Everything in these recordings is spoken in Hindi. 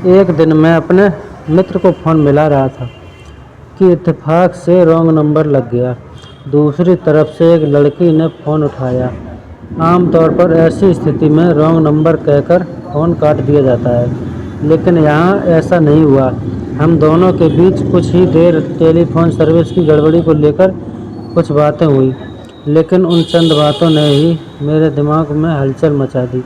एक दिन मैं अपने मित्र को फ़ोन मिला रहा था कि इत्तेफाक से रॉन्ग नंबर लग गया। दूसरी तरफ से एक लड़की ने फ़ोन उठाया। आमतौर पर ऐसी स्थिति में रॉन्ग नंबर कहकर फ़ोन काट दिया जाता है, लेकिन यहाँ ऐसा नहीं हुआ। हम दोनों के बीच कुछ ही देर टेलीफोन सर्विस की गड़बड़ी को लेकर कुछ बातें हुई, लेकिन उन चंद बातों ने ही मेरे दिमाग में हलचल मचा दी।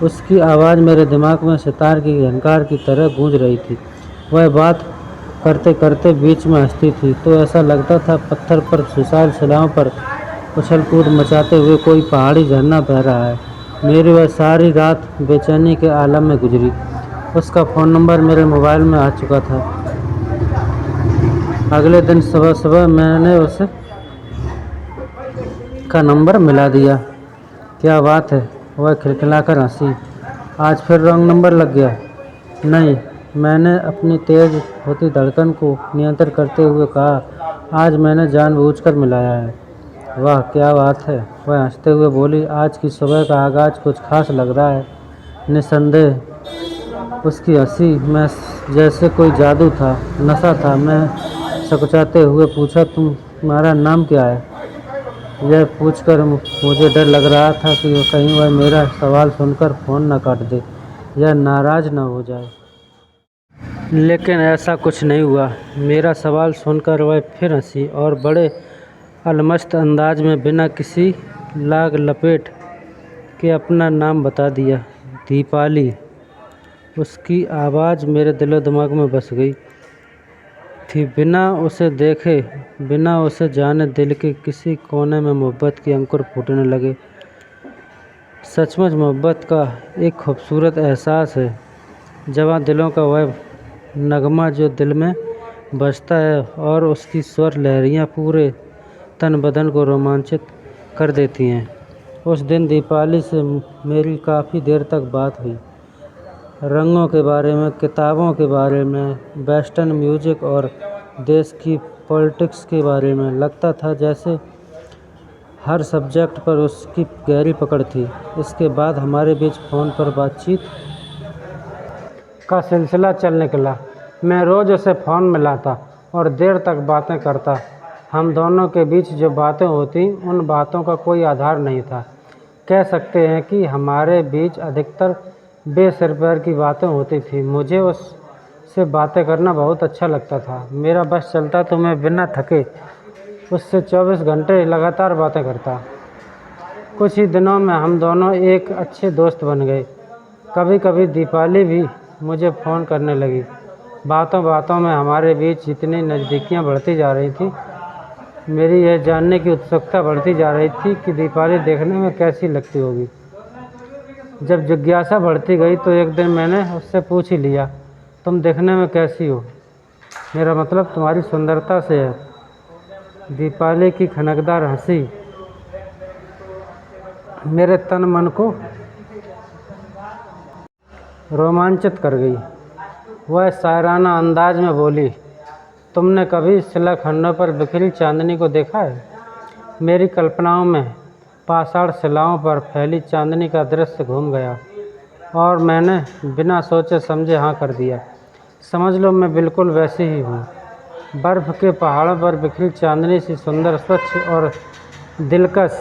उसकी आवाज़ मेरे दिमाग में सितार की झनकार की तरह गूंज रही थी। वह बात करते करते बीच में हंसती थी तो ऐसा लगता था पत्थर पर विशाल शिलाओं पर उछल कूद मचाते हुए कोई पहाड़ी झरना बह रहा है। मेरी वह सारी रात बेचैनी के आलम में गुजरी। उसका फ़ोन नंबर मेरे मोबाइल में आ चुका था। अगले दिन सुबह सुबह मैंने उसे का नंबर मिला दिया। क्या बात है, वह खिलखिलाकर हंसी। आज फिर रॉन्ग नंबर लग गया? नहीं, मैंने अपनी तेज होती धड़कन को नियंत्रित करते हुए कहा, आज मैंने जानबूझकर मिलाया है। वाह क्या बात है, वह हंसते हुए बोली। आज की सुबह का आगाज़ कुछ खास लग रहा है। निस्संदेह उसकी हंसी में जैसे कोई जादू था, नशा था। मैं सकुचाते हुए पूछा, तुम्हारा नाम क्या है? यह पूछकर मुझे डर लग रहा था कि कहीं वह मेरा सवाल सुनकर फ़ोन न काट दे या नाराज़ न हो जाए। लेकिन ऐसा कुछ नहीं हुआ। मेरा सवाल सुनकर वह फिर हंसी और बड़े अलमस्त अंदाज में बिना किसी लाग लपेट के अपना नाम बता दिया, दीपाली। उसकी आवाज़ मेरे दिलो दिमाग में बस गई थी। बिना उसे देखे, बिना उसे जाने दिल के किसी कोने में मोहब्बत के अंकुर फूटने लगे। सचमुच मोहब्बत का एक खूबसूरत एहसास है, जवां दिलों का वह नगमा जो दिल में बजता है और उसकी स्वर लहरियां पूरे तन बदन को रोमांचित कर देती हैं। उस दिन दीपाली से मेरी काफ़ी देर तक बात हुई। रंगों के बारे में, किताबों के बारे में, वेस्टर्न म्यूजिक और देश की पॉलिटिक्स के बारे में। लगता था जैसे हर सब्जेक्ट पर उसकी गहरी पकड़ थी। इसके बाद हमारे बीच फ़ोन पर बातचीत का सिलसिला चल निकला। मैं रोज़ उसे फ़ोन मिलाता और देर तक बातें करता। हम दोनों के बीच जो बातें होती, उन बातों का कोई आधार नहीं था। कह सकते हैं कि हमारे बीच अधिकतर बेसिर पैर की बातें होती थी। मुझे उससे बातें करना बहुत अच्छा लगता था। मेरा बस चलता तो मैं बिना थके उससे 24 घंटे लगातार बातें करता। कुछ ही दिनों में हम दोनों एक अच्छे दोस्त बन गए। कभी कभी दीपाली भी मुझे फ़ोन करने लगी। बातों बातों में हमारे बीच जितनी नज़दीकियाँ बढ़ती जा रही थी, मेरी यह जानने की उत्सुकता बढ़ती जा रही थी कि दीपाली देखने में कैसी लगती होगी। जब जिज्ञासा बढ़ती गई तो एक दिन मैंने उससे पूछ ही लिया, तुम देखने में कैसी हो? मेरा मतलब तुम्हारी सुंदरता से है। दीपाली की खनकदार हंसी मेरे तन मन को रोमांचित कर गई। वह शायराना अंदाज में बोली, तुमने कभी शिलाखंडों पर बिखरी चांदनी को देखा है? मेरी कल्पनाओं में पाषाण शिलाओं पर फैली चांदनी का दृश्य घूम गया और मैंने बिना सोचे समझे हाँ कर दिया। समझ लो मैं बिल्कुल वैसी ही हूँ, बर्फ़ के पहाड़ों पर बिखरी चांदनी सी सुंदर, स्वच्छ और दिलकश।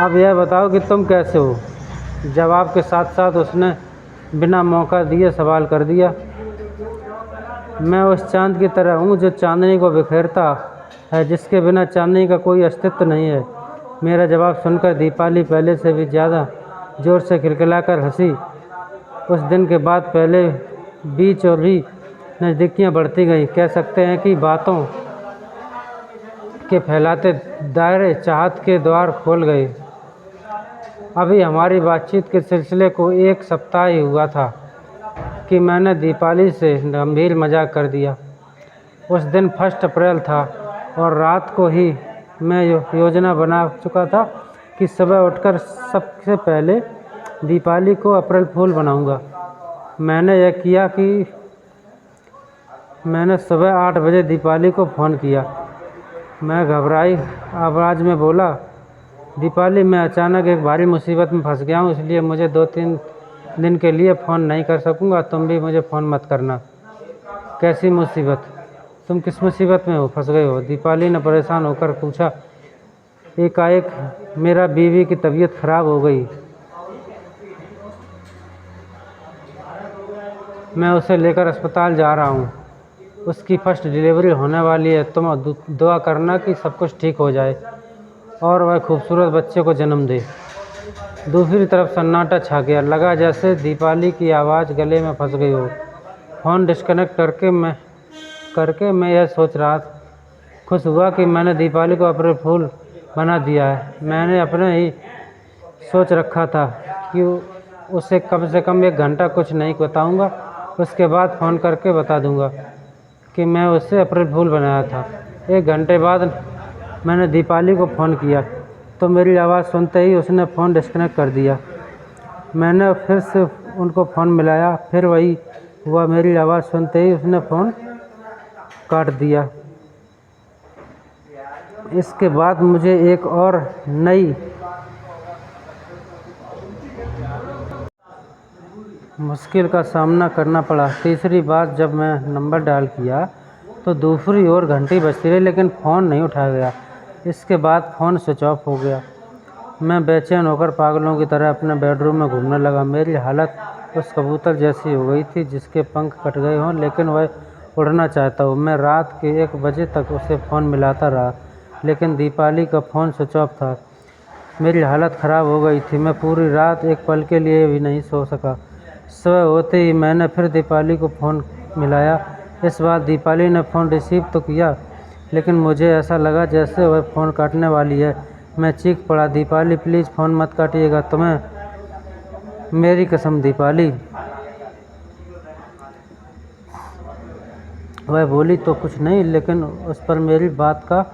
अब यह बताओ कि तुम कैसे हो? जवाब के साथ साथ उसने बिना मौका दिए सवाल कर दिया। मैं उस चांद की तरह हूँ जो चांदनी को बिखेरता है, जिसके बिना चांदनी का कोई अस्तित्व नहीं है। मेरा जवाब सुनकर दीपाली पहले से भी ज़्यादा ज़ोर से खिलखिलाकर हंसी। उस दिन के बाद पहले बीच और भी नज़दीकियाँ बढ़ती गईं। कह सकते हैं कि बातों के फैलाते दायरे चाहत के द्वार खोल गए। अभी हमारी बातचीत के सिलसिले को 1 सप्ताह ही हुआ था कि मैंने दीपाली से गंभीर मजाक कर दिया। उस दिन 1 अप्रैल था और रात को ही मैं योजना बना चुका था कि सुबह उठकर सबसे पहले दीपाली को अप्रैल फूल बनाऊंगा। मैंने यह किया कि मैंने सुबह 8 बजे दीपाली को फ़ोन किया। मैं घबराई आवाज़ में बोला, दीपाली मैं अचानक एक भारी मुसीबत में फंस गया हूँ, इसलिए मुझे 2-3 दिन के लिए फ़ोन नहीं कर सकूँगा, तुम भी मुझे फ़ोन मत करना। कैसी मुसीबत? तुम किस मुसीबत में हो, फंस गए हो? दीपाली ने परेशान होकर पूछा। एकाएक मेरा बीवी की तबीयत खराब हो गई, मैं उसे लेकर अस्पताल जा रहा हूँ। उसकी फर्स्ट डिलीवरी होने वाली है। तुम दुआ करना कि सब कुछ ठीक हो जाए और वह खूबसूरत बच्चे को जन्म दे। दूसरी तरफ सन्नाटा छा गया। लगा जैसे दीपाली की आवाज़ गले में फंस गई हो। फ़ोन डिस्कनेक्ट करके मैं यह सोच रहा था, खुश हुआ कि मैंने दीपाली को अप्रैल फूल बना दिया है। मैंने अपने ही सोच रखा था कि उसे कम से कम 1 घंटा कुछ नहीं बताऊंगा, उसके बाद फ़ोन करके बता दूंगा कि मैं उससे अप्रैल फूल बनाया था। 1 घंटे बाद मैंने दीपाली को फ़ोन किया तो मेरी आवाज़ सुनते ही उसने फ़ोन डिस्कनेक्ट कर दिया। मैंने फिर से उनको फ़ोन मिलाया, फिर वही हुआ। मेरी आवाज़ सुनते ही उसने फ़ोन काट दिया। इसके बाद मुझे एक और नई मुश्किल का सामना करना पड़ा। तीसरी बार जब मैं नंबर डायल किया तो दूसरी ओर घंटी बजती रही, लेकिन फ़ोन नहीं उठाया गया। इसके बाद फ़ोन स्विच ऑफ हो गया। मैं बेचैन होकर पागलों की तरह अपने बेडरूम में घूमने लगा। मेरी हालत उस कबूतर जैसी हो गई थी जिसके पंख कट गए हों लेकिन वह उड़ना चाहता हो। मैं रात के 1 बजे तक उसे फ़ोन मिलाता रहा, लेकिन दीपाली का फ़ोन स्विच ऑफ था। मेरी हालत ख़राब हो गई थी। मैं पूरी रात एक पल के लिए भी नहीं सो सका। सुबह होते ही मैंने फिर दीपाली को फ़ोन मिलाया। इस बार दीपाली ने फ़ोन रिसीव तो किया, लेकिन मुझे ऐसा लगा जैसे वह फ़ोन काटने वाली है। मैं चीख पड़ा, दीपाली प्लीज़ फ़ोन मत काटिएगा, तुम्हें मेरी कसम दीपाली। वह बोली तो कुछ नहीं, लेकिन उस पर मेरी बात का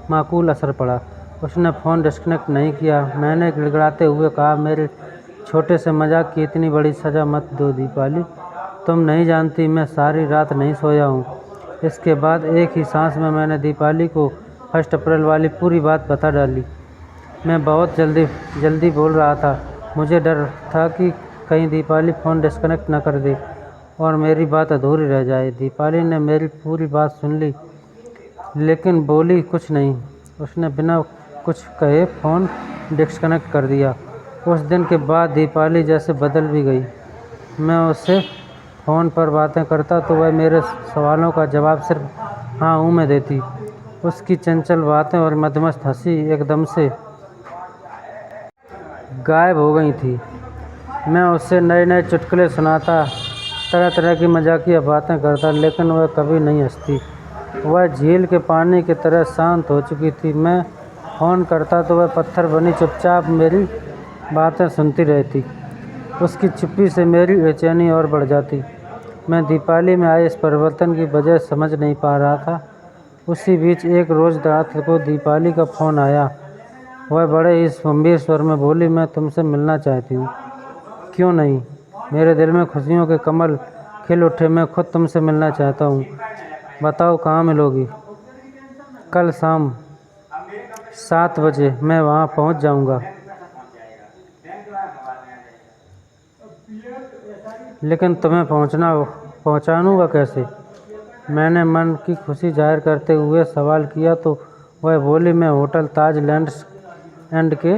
माकूल असर पड़ा। उसने फ़ोन डिस्कनेक्ट नहीं किया। मैंने गिड़गिड़ाते हुए कहा, मेरे छोटे से मजाक की इतनी बड़ी सज़ा मत दो दीपाली। तुम नहीं जानती मैं सारी रात नहीं सोया हूँ। इसके बाद एक ही सांस में मैंने दीपाली को 1 अप्रैल वाली पूरी बात बता डाली। मैं बहुत जल्दी बोल रहा था। मुझे डर था कि कहीं दीपाली फ़ोन डिस्कनेक्ट न कर दे और मेरी बात अधूरी रह जाए। दीपाली ने मेरी पूरी बात सुन ली, लेकिन बोली कुछ नहीं। उसने बिना कुछ कहे फ़ोन डिस्कनेक्ट कर दिया। उस दिन के बाद दीपाली जैसे बदल भी गई। मैं उससे फ़ोन पर बातें करता तो वह मेरे सवालों का जवाब सिर्फ हाँ हूँ में देती। उसकी चंचल बातें और मदमस्त हंसी एकदम से गायब हो गई थी। मैं उससे नए नए चुटकुले सुनाता, तरह तरह की मजाकिया बातें करता, लेकिन वह कभी नहीं हंसती। वह झील के पानी की तरह शांत हो चुकी थी। मैं फ़ोन करता तो वह पत्थर बनी चुपचाप मेरी बातें सुनती रहती। उसकी चुप्पी से मेरी बेचैनी और बढ़ जाती। मैं दीपाली में आए इस परिवर्तन की वजह समझ नहीं पा रहा था। उसी बीच एक रोज़ रात को दीपाली का फ़ोन आया। वह बड़े ही गंभीर स्वर में बोली, मैं तुमसे मिलना चाहती हूँ। क्यों नहीं? मेरे दिल में खुशियों के कमल खिल उठे। मैं खुद तुमसे मिलना चाहता हूँ। बताओ कहाँ मिलोगी? कल शाम 7 बजे मैं वहाँ पहुँच जाऊँगा। लेकिन तुम्हें पहुँचाऊँगा कैसे? मैंने मन की खुशी जाहिर करते हुए सवाल किया तो वह बोली, मैं होटल ताज लैंड्स एंड के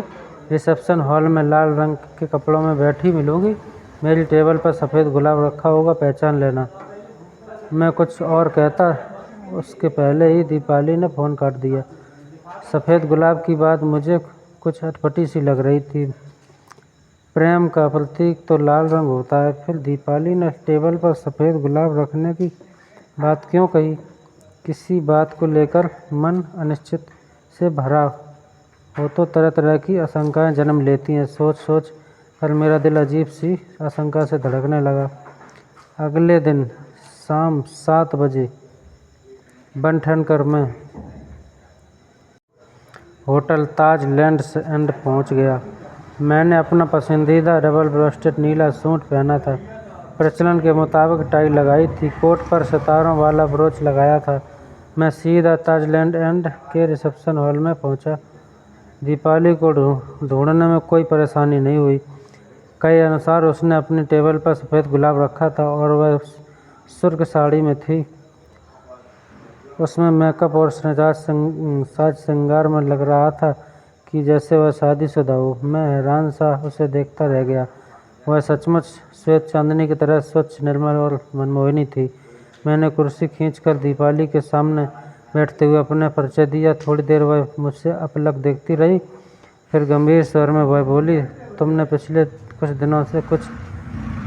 रिसेप्शन हॉल में लाल रंग के कपड़ों में बैठी मिलूँगी। मेरी टेबल पर सफ़ेद गुलाब रखा होगा, पहचान लेना। मैं कुछ और कहता उसके पहले ही दीपाली ने फ़ोन काट दिया। सफ़ेद गुलाब की बात मुझे कुछ अटपटी सी लग रही थी। प्रेम का प्रतीक तो लाल रंग होता है। फिर दीपाली ने टेबल पर सफ़ेद गुलाब रखने की बात क्यों कही? किसी बात को लेकर मन अनिश्चित से भरा हो तो तरह तरह की आशंकाएं जन्म लेती हैं। सोच कर मेरा दिल अजीब सी आशंका से धड़कने लगा। अगले दिन शाम 7 बजे बन ठन कर मैं होटल ताज लैंड्स एंड पहुंच गया। मैंने अपना पसंदीदा डबल ब्रेस्टेड नीला सूट पहना था। प्रचलन के मुताबिक टाई लगाई थी। कोट पर सितारों वाला ब्रोच लगाया था। मैं सीधा ताजलैंड एंड के रिसेप्शन हॉल में पहुंचा। दीपाली को ढूंढने में कोई परेशानी नहीं हुई। कई अनुसार उसने अपनी टेबल पर सफ़ेद गुलाब रखा था और वह सुर्ख साड़ी में थी। उसमें मेकअप और साज श्रृंगार में लग रहा था कि जैसे वह शादीशुदा हो। मैं हैरान सा उसे देखता रह गया। वह सचमुच श्वेत चांदनी की तरह स्वच्छ, निर्मल और मनमोहिनी थी। मैंने कुर्सी खींचकर दीपाली के सामने बैठते हुए अपने परिचय दिया। थोड़ी देर वह मुझसे अपलक देखती रही, फिर गंभीर स्वर में वह बोली, तुमने पिछले कुछ दिनों से कुछ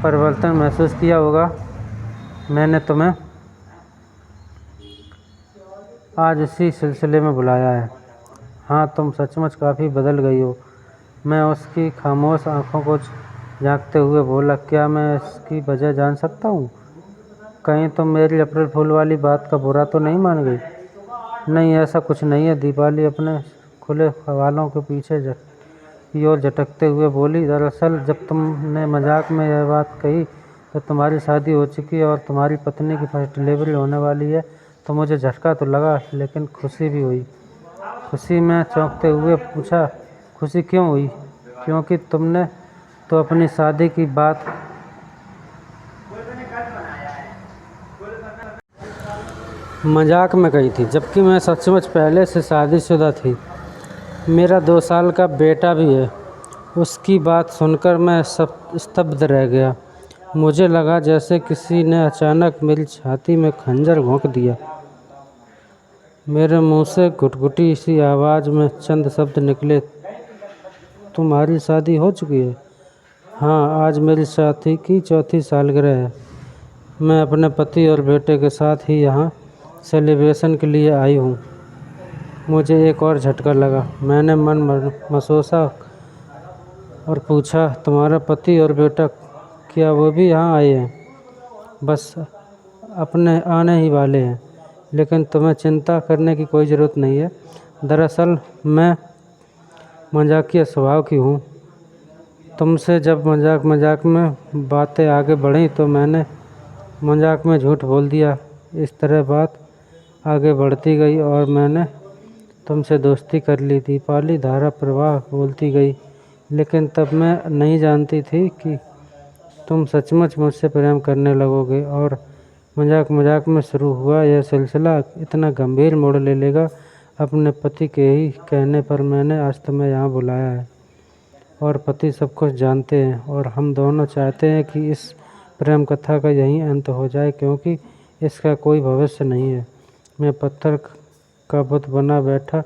परिवर्तन महसूस किया होगा। मैंने तुम्हें आज इसी सिलसिले में बुलाया है। हाँ, तुम सचमुच काफ़ी बदल गई हो। मैं उसकी खामोश आंखों को झांकते हुए बोला, क्या मैं इसकी वजह जान सकता हूँ? कहीं तुम मेरी अप्रैल फूल वाली बात का बुरा तो नहीं मान गई? नहीं, ऐसा कुछ नहीं है। दीपाली अपने खुले बालों के पीछे की ओर झटकते हुए बोली, दरअसल जब तुमने मजाक में यह बात कही तो तुम्हारी शादी हो चुकी है और तुम्हारी पत्नी की फर्स्ट डिलीवरी होने वाली है, तो मुझे झटका तो लगा, लेकिन खुशी भी हुई। खुशी? में चौंकते हुए पूछा, खुशी क्यों हुई? क्योंकि तुमने तो अपनी शादी की बात मजाक में कही थी, जबकि मैं सचमुच पहले से शादीशुदा थी। मेरा 2 साल का बेटा भी है। उसकी बात सुनकर मैं स्तब्ध रह गया। मुझे लगा जैसे किसी ने अचानक मेरी छाती में खंजर भोंक दिया। मेरे मुंह से घुटघुटी सी आवाज़ में चंद शब्द निकले, तुम्हारी शादी हो चुकी है? हाँ, आज मेरी शादी की 4थी सालगिरह है। मैं अपने पति और बेटे के साथ ही यहाँ सेलिब्रेशन के लिए आई हूँ। मुझे एक और झटका लगा। मैंने मन मसोसा और पूछा, तुम्हारा पति और बेटा, क्या वो भी यहाँ आए हैं? बस अपने आने ही वाले हैं, लेकिन तुम्हें चिंता करने की कोई ज़रूरत नहीं है। दरअसल मैं मजाकिया स्वभाव की हूँ। तुमसे जब मजाक में बातें आगे बढ़ीं तो मैंने मजाक में झूठ बोल दिया। इस तरह बात आगे बढ़ती गई और मैंने तुमसे दोस्ती कर ली। दीपाली धारा प्रवाह बोलती गई, लेकिन तब मैं नहीं जानती थी कि तुम सचमुच मुझसे प्रेम करने लगोगे और मजाक में शुरू हुआ यह सिलसिला इतना गंभीर मोड़ ले लेगा। अपने पति के ही कहने पर मैंने आज तुम्हें यहाँ बुलाया है, और पति सब कुछ जानते हैं और हम दोनों चाहते हैं कि इस प्रेम कथा का यहीं अंत हो जाए, क्योंकि इसका कोई भविष्य नहीं है। मैं पत्थर का बुत बना बैठा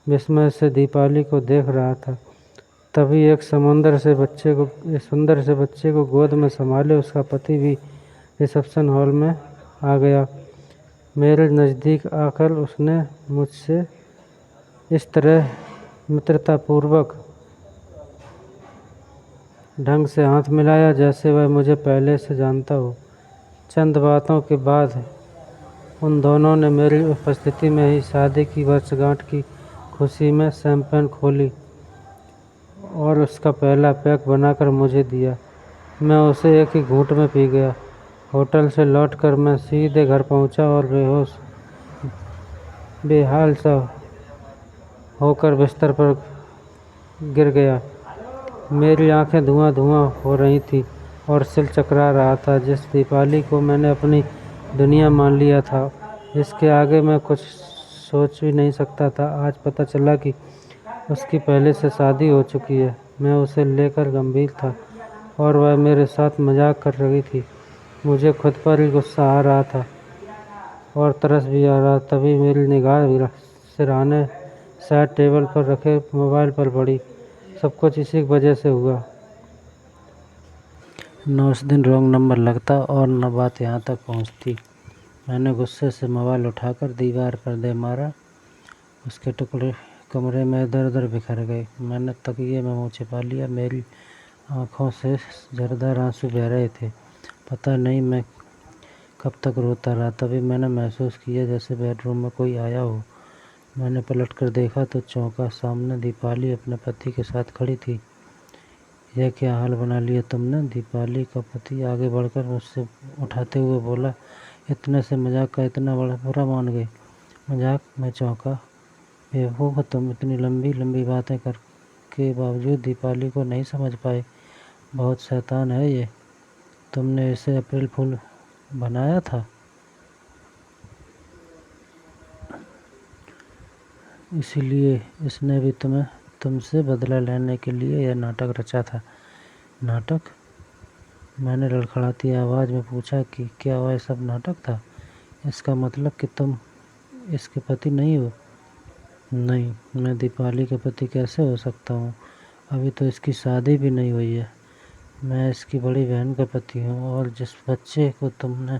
विस्मय से दीपाली को देख रहा था। तभी एक सुंदर से बच्चे को गोद में संभाले उसका पति भी रिसेप्शन हॉल में आ गया। मेरे नज़दीक आकर उसने मुझसे इस तरह मित्रतापूर्वक ढंग से हाथ मिलाया जैसे वह मुझे पहले से जानता हो। चंद बातों के बाद उन दोनों ने मेरी उपस्थिति में ही शादी की वर्षगांठ की खुशी में शैंपेन खोली और उसका पहला पैक बनाकर मुझे दिया। मैं उसे एक ही घूंट में पी गया। होटल से लौटकर मैं सीधे घर पहुंचा और बेहाल सा होकर बिस्तर पर गिर गया। मेरी आंखें धुआं हो रही थी और सिर चकरा रहा था। जिस दीपाली को मैंने अपनी दुनिया मान लिया था, जिसके आगे मैं कुछ सोच भी नहीं सकता था, आज पता चला कि उसकी पहले से शादी हो चुकी है। मैं उसे लेकर गंभीर था और वह मेरे साथ मजाक कर रही थी। मुझे खुद पर ही गुस्सा आ रहा था और तरस भी आ रहा। तभी मेरी निगाह सिरहाने साइड टेबल पर रखे मोबाइल पर पड़ी। सब कुछ इसी वजह से हुआ। न उस दिन रॉन्ग नंबर लगता और न बात यहाँ तक पहुँचती। मैंने गुस्से से मोबाइल उठाकर दीवार पर दे मारा। उसके टुकड़े कमरे में इधर उधर बिखर गए। मैंने तकिए में मुँह छिपा लिया। मेरी आँखों से झरझर आंसू बह रहे थे। पता नहीं मैं कब तक रोता रहा। तभी मैंने महसूस किया जैसे बेडरूम में कोई आया हो। मैंने पलटकर देखा तो चौंका। सामने दीपाली अपने पति के साथ खड़ी थी। यह क्या हाल बना लिया तुमने? दीपाली का पति आगे बढ़कर मुझसे उठाते हुए बोला, इतने से मजाक का इतना बड़ा बुरा मान गए? मजाक? मैं चौंका। बेवकूफ़, तुम इतनी लंबी बातें करके बावजूद दीपाली को नहीं समझ पाए। बहुत शैतान है ये, तुमने इसे अप्रैल फूल बनाया था, इसीलिए इसने भी तुमसे बदला लेने के लिए यह नाटक रचा था। नाटक? मैंने लड़खड़ाती आवाज़ में पूछा कि क्या वह सब नाटक था? इसका मतलब कि तुम इसके पति नहीं हो? नहीं, मैं दीपाली के पति कैसे हो सकता हूँ? अभी तो इसकी शादी भी नहीं हुई है। मैं इसकी बड़ी बहन का पति हूँ और जिस बच्चे को तुमने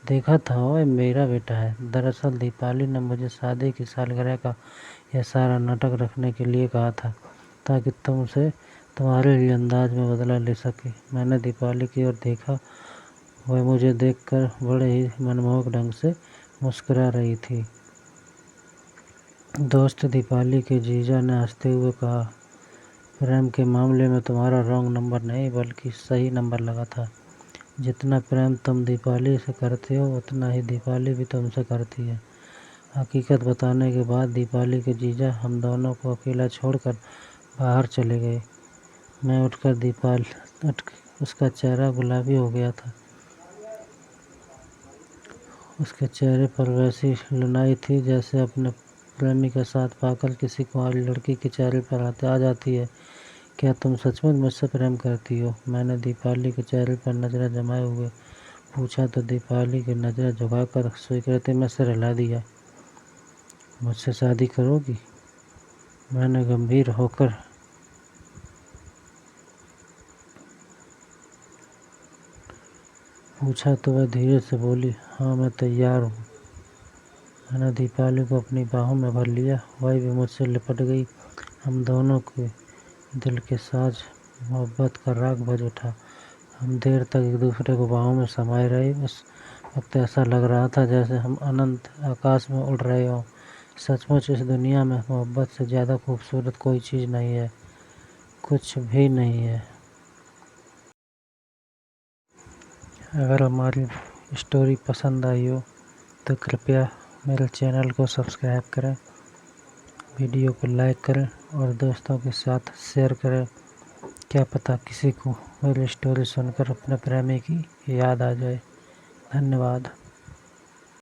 देखा था वह मेरा बेटा है। दरअसल दीपाली ने मुझे शादी की सालगिरह का यह सारा नाटक रखने के लिए कहा था, ताकि तुमसे तुम्हारे ही अंदाज में बदला ले सके। मैंने दीपाली की ओर देखा, वह मुझे देखकर बड़े ही मनमोहक ढंग से मुस्कुरा रही थी। दोस्त दीपाली के जीजा ने हंसते हुए कहा, प्रेम के मामले में तुम्हारा रॉन्ग नंबर नहीं बल्कि सही नंबर लगा था। जितना प्रेम तुम दीपाली से करते हो उतना ही दीपाली भी तुमसे करती है। हकीकत बताने के बाद दीपाली के जीजा हम दोनों को अकेला छोड़कर बाहर चले गए। मैं उठकर उसका चेहरा गुलाबी हो गया था। उसके चेहरे पर वैसी लुनाई थी जैसे अपने प्रेमी का साथ पाकर किसी कुंवारी लड़की के चेहरे पर आ जाती है। क्या तुम सचमुच मुझसे प्रेम करती हो? मैंने दीपाली के चेहरे पर नज़रें जमाए हुए पूछा तो दीपाली की नज़रें झुकाकर स्वीकृति में सिर हिला दिया। मुझसे शादी करोगी? मैंने गंभीर होकर पूछा तो वह धीरे से बोली, हाँ मैं तैयार हूँ। मैंने दीपाली को अपनी बाहों में भर लिया, वह भी मुझसे लिपट गई। हम दोनों के दिल के साज मोहब्बत का राग बज उठा। हम देर तक एक दूसरे को बाहों में समाये रहे। उस वक्त ऐसा लग रहा था जैसे हम अनंत आकाश में उड़ रहे हों। सचमुच इस दुनिया में मोहब्बत से ज़्यादा खूबसूरत कोई चीज़ नहीं है, कुछ भी नहीं है। अगर हमारी स्टोरी पसंद आई हो तो कृपया मेरे चैनल को सब्सक्राइब करें, वीडियो को लाइक करें और दोस्तों के साथ शेयर करें। क्या पता किसी को मेरी स्टोरी सुनकर अपने प्रेमी की याद आ जाए। धन्यवाद।